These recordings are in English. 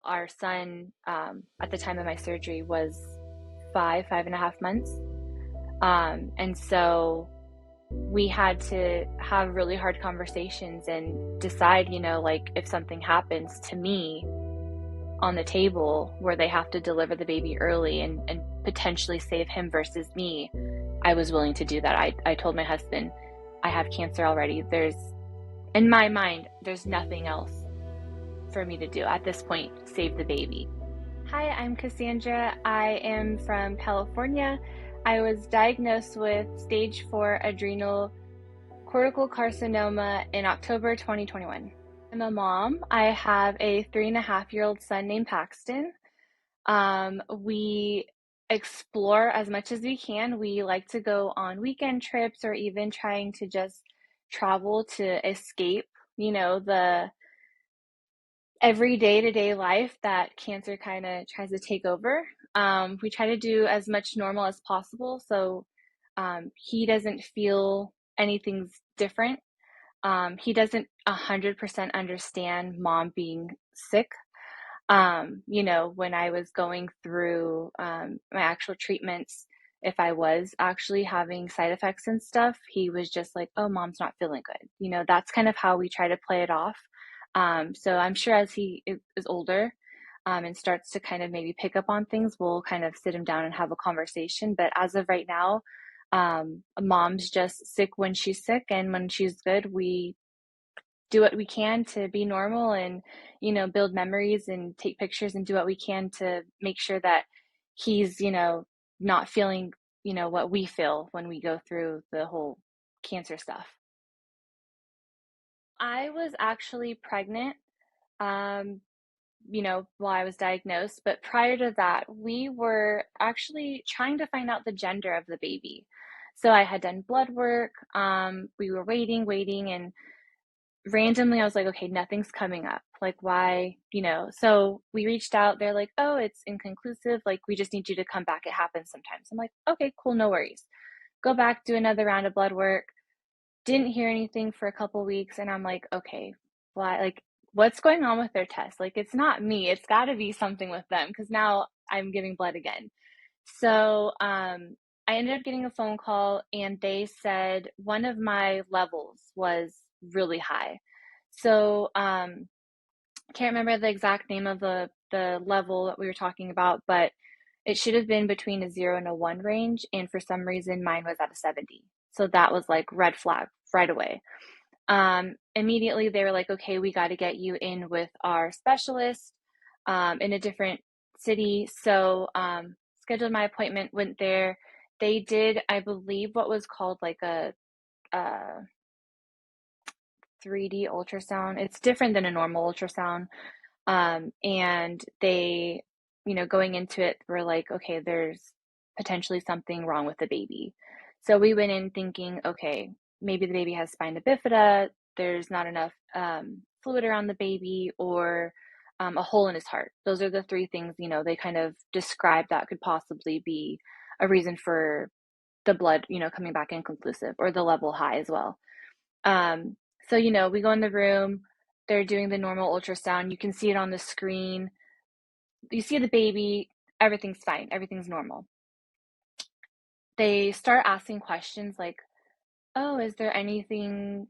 Our son, at the time of my surgery, was 5.5 months. And so we had to have really hard conversations and decide, like if something happens to me on the table where they have to deliver the baby early and potentially save him versus me, I was willing to do that. I told my husband, I have cancer already. In my mind, there's nothing else for me to do at this point, save the baby. Hi, I'm Cassandra. I am from California. I was diagnosed with stage 4 adrenal cortical carcinoma in October 2021. I'm a mom. I have a 3.5-year-old son named Paxton. We explore as much as we can. We like to go on weekend trips or even trying to just travel to escape, the every day-to-day life that cancer kind of tries to take over. We try to do as much normal as possible so he doesn't feel anything's different. He doesn't 100% understand mom being sick. When I was going through my actual treatments, if I was actually having side effects and stuff, he was just like, oh, mom's not feeling good. That's kind of how we try to play it off. So I'm sure as he is older and starts to kind of maybe pick up on things, we'll kind of sit him down and have a conversation. But as of right now, mom's just sick when she's sick, and when she's good, we do what we can to be normal and build memories and take pictures and do what we can to make sure that he's not feeling what we feel when we go through the whole cancer stuff. I was actually pregnant um while I was diagnosed, but prior to that we were actually trying to find out the gender of the baby. So I had done blood work. We were waiting, and randomly I was like, okay, nothing's coming up. Like, why, So we reached out. They're like, oh, it's inconclusive. Like, we just need you to come back. It happens sometimes. I'm like, okay, cool, no worries. Go back, do another round of blood work. Didn't hear anything for a couple weeks, and I'm like, okay, why? Like, what's going on with their test? Like, it's not me. It's got to be something with them because now I'm giving blood again. So I ended up getting a phone call, and they said one of my levels was really high. So can't remember the exact name of the level that we were talking about, but it should have been between a 0 and a 1 range, and for some reason mine was at a 70. So that was like red flag right away. Immediately they were like, okay, we got to get you in with our specialist in a different city. So scheduled my appointment, went there. They did, I believe, what was called like a 3D ultrasound. It's different than a normal ultrasound. And they, going into it, were like, okay, there's potentially something wrong with the baby. So we went in thinking, okay, maybe the baby has spina bifida, there's not enough fluid around the baby, or a hole in his heart. Those are the three things, they kind of describe that could possibly be a reason for the blood, coming back inconclusive, or the level high as well. Um, so, we go in the room, they're doing the normal ultrasound. You can see it on the screen. You see the baby, everything's fine, everything's normal. They start asking questions like, oh, is there anything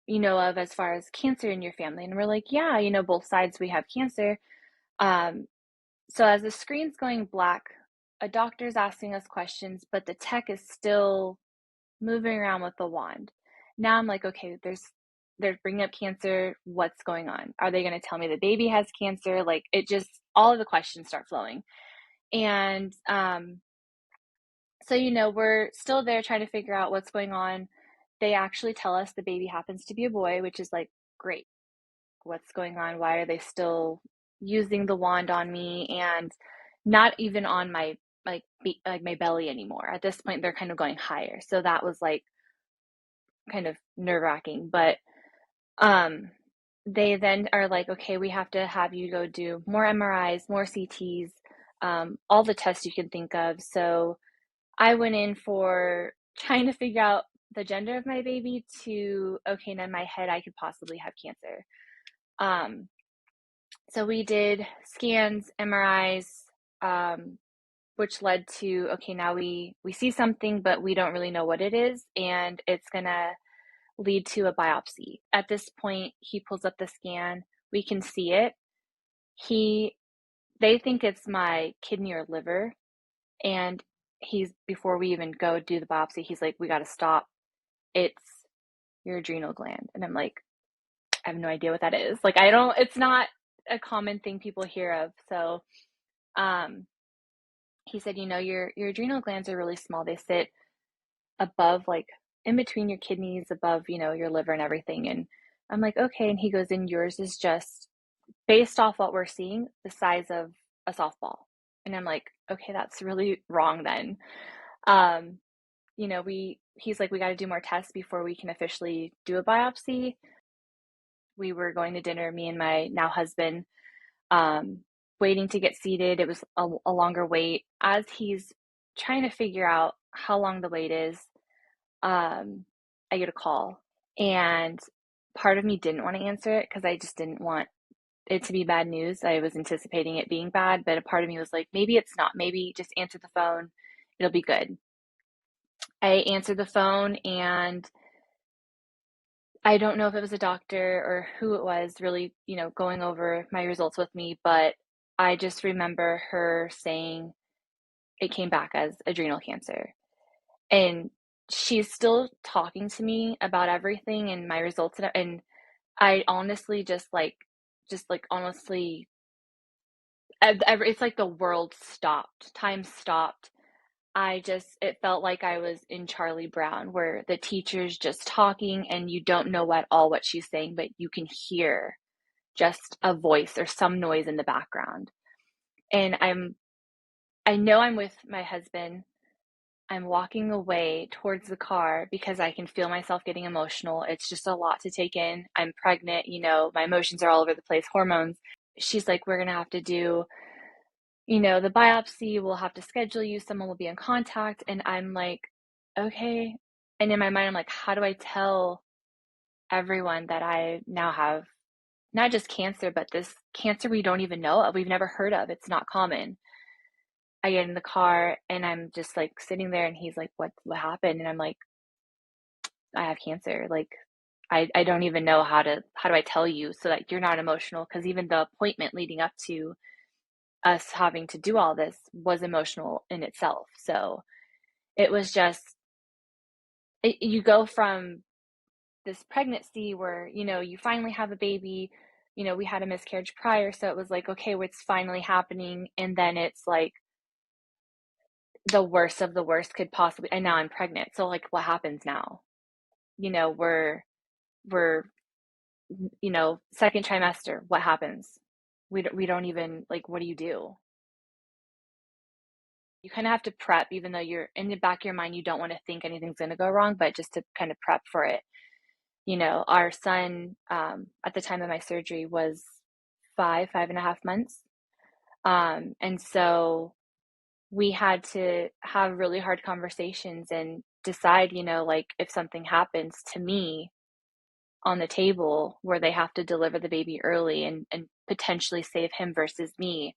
you know of as far as cancer in your family? And we're like, yeah, both sides we have cancer. Um, so as the screen's going black, a doctor's asking us questions, but the tech is still moving around with the wand. Now I'm like, okay, they're bringing up cancer. What's going on? Are they going to tell me the baby has cancer? Like, it just, all of the questions start flowing. And so, we're still there trying to figure out what's going on. They actually tell us the baby happens to be a boy, which is like, great. What's going on? Why are they still using the wand on me and not even on my like my belly anymore? At this point, they're kind of going higher. So that was like kind of nerve-wracking. But they then are like, okay, we have to have you go do more MRIs, more CTs, all the tests you can think of. So I went in for trying to figure out the gender of my baby to, okay, now in my head, I could possibly have cancer. So we did scans, MRIs, um, which led to, okay, now we see something, but we don't really know what it is, and it's gonna lead to a biopsy. At this point, he pulls up the scan. We can see it. He They think it's my kidney or liver, and before we even go do the biopsy, he's like, "We got to stop. It's your adrenal gland." And I'm like, "I have no idea what that is." Like, I don't it's not a common thing people hear of. So, um he said, your adrenal glands are really small. They sit above, like, in between your kidneys, above, your liver and everything. And I'm like, okay. And he goes, and yours is just based off what we're seeing, the size of a softball. And I'm like, okay, that's really wrong then. Um, he's like, we got to do more tests before we can officially do a biopsy. We were going to dinner, me and my now husband, um, waiting to get seated. It was a longer wait. As he's trying to figure out how long the wait is, I get a call. And part of me didn't want to answer it because I just didn't want it to be bad news. I was anticipating it being bad, but a part of me was like, maybe it's not. Maybe just answer the phone. It'll be good. I answered the phone, and I don't know if it was a doctor or who it was really, going over my results with me, but I just remember her saying it came back as adrenal cancer. And she's still talking to me about everything and my results, and I honestly just like honestly, it's like the world stopped, time stopped. It felt like I was in Charlie Brown, where the teacher's just talking and you don't know at all what she's saying, but you can hear just a voice or some noise in the background. And I know I'm with my husband. I'm walking away towards the car because I can feel myself getting emotional. It's just a lot to take in. I'm pregnant, my emotions are all over the place, hormones. She's like, we're going to have to do, the biopsy. We'll have to schedule you. Someone will be in contact. And I'm like, okay. And in my mind, I'm like, how do I tell everyone that I now have not just cancer, but this cancer we don't even know of? We've never heard of. It's not common. I get in the car and I'm just like sitting there, and he's like, what happened? And I'm like, I have cancer. Like, I don't even know how do I tell you so that you're not emotional, because even the appointment leading up to us having to do all this was emotional in itself. So it was just you go from this pregnancy where, you finally have a baby. We had a miscarriage prior, so it was like, okay, it's finally happening, and then it's like the worst of the worst could possibly, and now I'm pregnant. So, like, what happens now? We're second trimester. What happens? We don't even, like, what do? You kind of have to prep, even though you're in the back of your mind, you don't want to think anything's going to go wrong, but just to kind of prep for it. Our son, at the time of my surgery, was 5.5 months. And so we had to have really hard conversations and decide, like, if something happens to me on the table where they have to deliver the baby early and potentially save him versus me,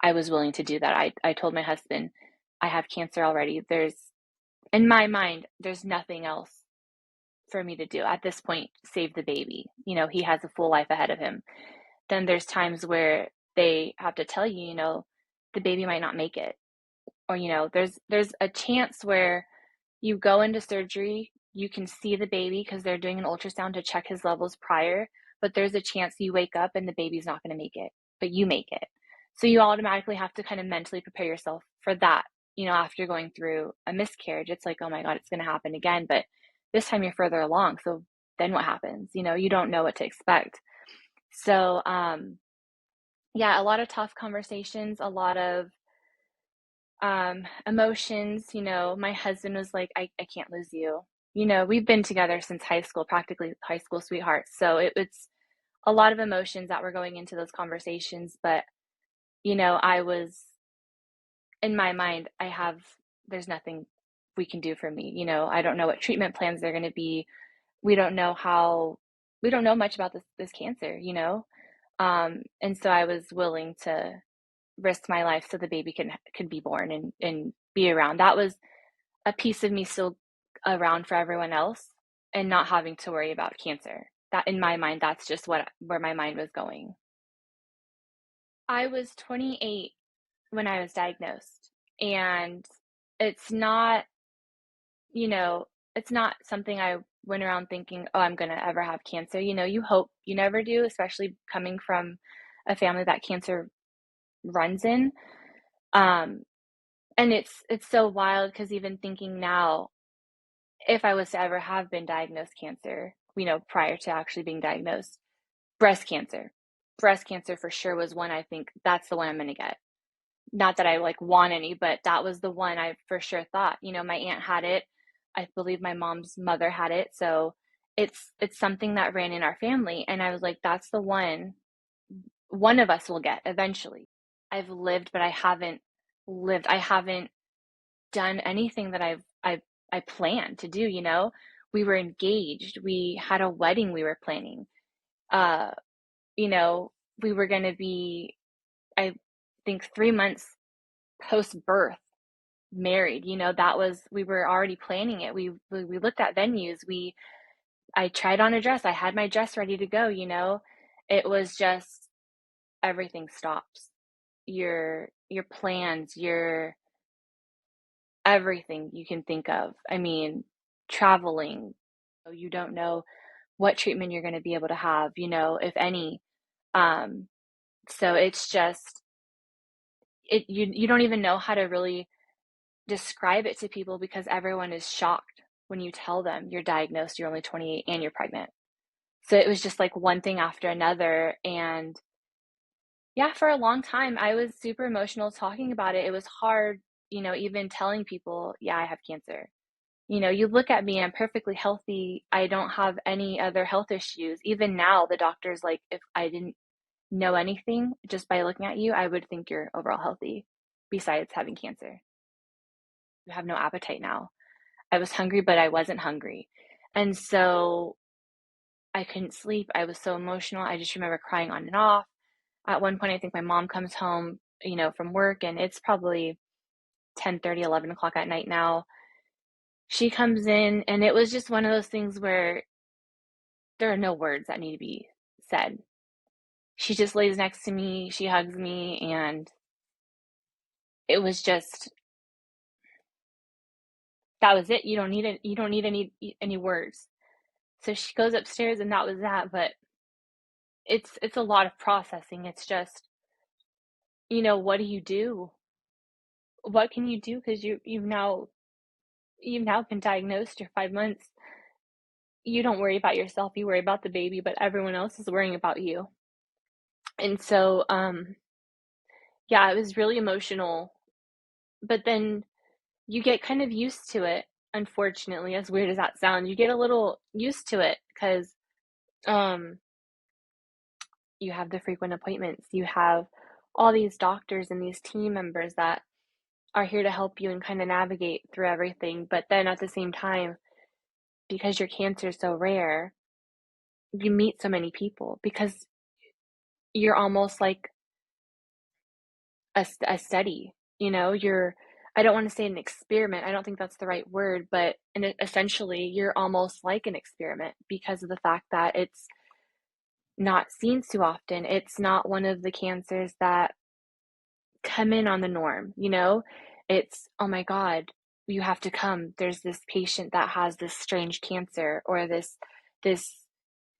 I was willing to do that. I told my husband, I have cancer already. In my mind, there's nothing else for me to do at this point, save the baby. He has a full life ahead of him. Then there's times where they have to tell you, the baby might not make it. Or, there's a chance where you go into surgery, you can see the baby because they're doing an ultrasound to check his levels prior, but there's a chance you wake up and the baby's not going to make it, but you make it. So you automatically have to kind of mentally prepare yourself for that. After going through a miscarriage, it's like, oh my God, it's going to happen again. But this time you're further along. So then what happens? You don't know what to expect. So, yeah, a lot of tough conversations, a lot of emotions. My husband was like, I can't lose you. We've been together since high school, practically high school sweethearts. So it's a lot of emotions that were going into those conversations. But, I was, in my mind, there's nothing we can do for me. I don't know what treatment plans they're going to be. We don't know much about this cancer. And so I was willing to risk my life so the baby could be born and be around. That was a piece of me still around for everyone else and not having to worry about cancer. That in my mind, that's just where my mind was going. I was 28 when I was diagnosed, and it's not, you know, it's not something I went around thinking, oh, I'm gonna ever have cancer. You hope you never do, especially coming from a family that cancer runs in. Um, and it's so wild because even thinking now, if I was to ever have been diagnosed cancer, prior to actually being diagnosed, breast cancer. Breast cancer for sure was one I think that's the one I'm going to get. Not that I like want any, but that was the one I for sure thought. My aunt had it. I believe my mom's mother had it. So it's something that ran in our family. And I was like, that's the one of us will get eventually. I've lived, but I haven't lived. I haven't done anything that I planned to do. We were engaged. We had a wedding we were planning. Uh, you know, we were going to be, I think, 3 months post birth married. We were already planning it. We looked at venues. I tried on a dress. I had my dress ready to go. It was just everything stops. Your plans, your everything you can think of. I mean, traveling, you don't know what treatment you're going to be able to have, if any. Um, so it's just you don't even know how to really describe it to people because everyone is shocked when you tell them you're diagnosed, you're only 28 and you're pregnant. So it was just like one thing after another. And yeah, for a long time, I was super emotional talking about it. It was hard, even telling people, yeah, I have cancer. You look at me, I'm perfectly healthy. I don't have any other health issues. Even now, the doctor's like, if I didn't know anything just by looking at you, I would think you're overall healthy besides having cancer. You have no appetite now. I was hungry, but I wasn't hungry. And so I couldn't sleep. I was so emotional. I just remember crying on and off. At one point, I think my mom comes home, from work, and it's probably 10:30, 11 o'clock at night now. She comes in, and it was just one of those things where there are no words that need to be said. She just lays next to me, she hugs me, and it was just that was it. You don't need any words. So she goes upstairs and that was that, but it's a lot of processing. It's just, what do you do? What can you do? Because you've now been diagnosed, you're 5 months. You don't worry about yourself, you worry about the baby, but everyone else is worrying about you. And so yeah, it was really emotional. But then you get kind of used to it, unfortunately, as weird as that sounds. You get a little used to it because um, you have the frequent appointments. You have all these doctors and these team members that are here to help you and kind of navigate through everything. But then at the same time, because your cancer is so rare, you meet so many people because you're almost like a study. I don't want to say an experiment. I don't think that's the right word, but essentially, you're almost like an experiment because of the fact that it's not seen too often. It's not one of the cancers that come in on the norm. It's, oh my God, you have to come. There's this patient that has this strange cancer or this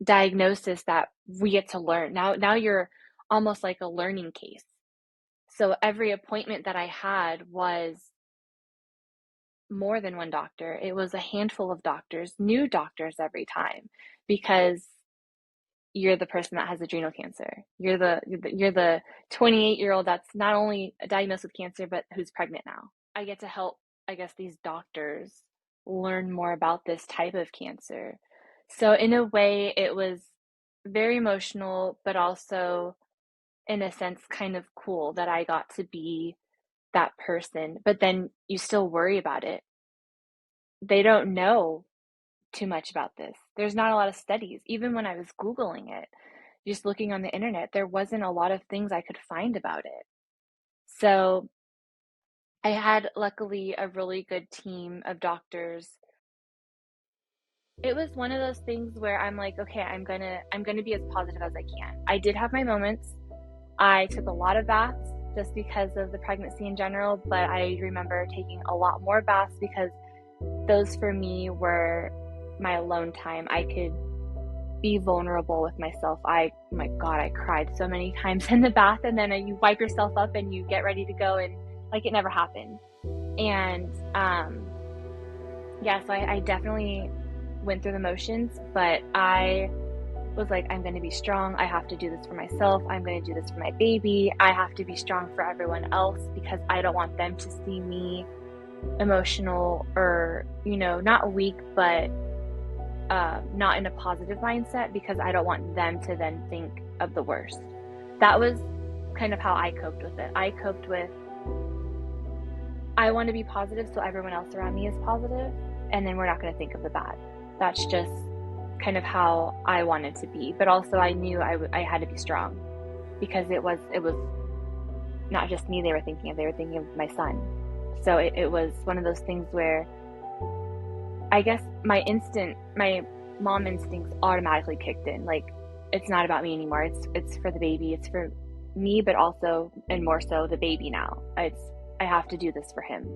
diagnosis that we get to learn. Now you're almost like a learning case. So every appointment that I had was more than one doctor. It was a handful of doctors, new doctors every time, because you're the person that has adrenal cancer. You're the 28-year-old that's not only diagnosed with cancer but who's pregnant now. I get to help, I guess, these doctors learn more about this type of cancer. So in a way, it was very emotional, but also in a sense kind of cool that I got to be that person. But then you still worry about it. They don't know too much about this. There's not a lot of studies, even when I was Googling it, just looking on the internet, there wasn't a lot of things I could find about it. So I had luckily a really good team of doctors. It was one of those things where I'm like, okay, I'm gonna be as positive as I can. I did have my moments. I took a lot of baths just because of the pregnancy in general, but I remember taking a lot more baths because those for me were my alone time. I could be vulnerable with myself. Oh my God, I cried so many times in the bath, and then you wipe yourself up and you get ready to go, and like it never happened. And yeah, so I definitely went through the motions, but I was like, I'm going to be strong. I have to do this for myself. I'm going to do this for my baby. I have to be strong for everyone else because I don't want them to see me emotional or, not weak, but not in a positive mindset because I don't want them to then think of the worst. That was kind of how I coped with it. I coped with, I want to be positive so everyone else around me is positive, and then we're not going to think of the bad. That's just kind of how I wanted to be. But also I knew I had to be strong because it was not just me they were thinking of my son. So it was one of those things where I guess my mom instincts automatically kicked in. Like, it's not about me anymore. It's for the baby. It's for me, but also, and more so, the baby now. I have to do this for him.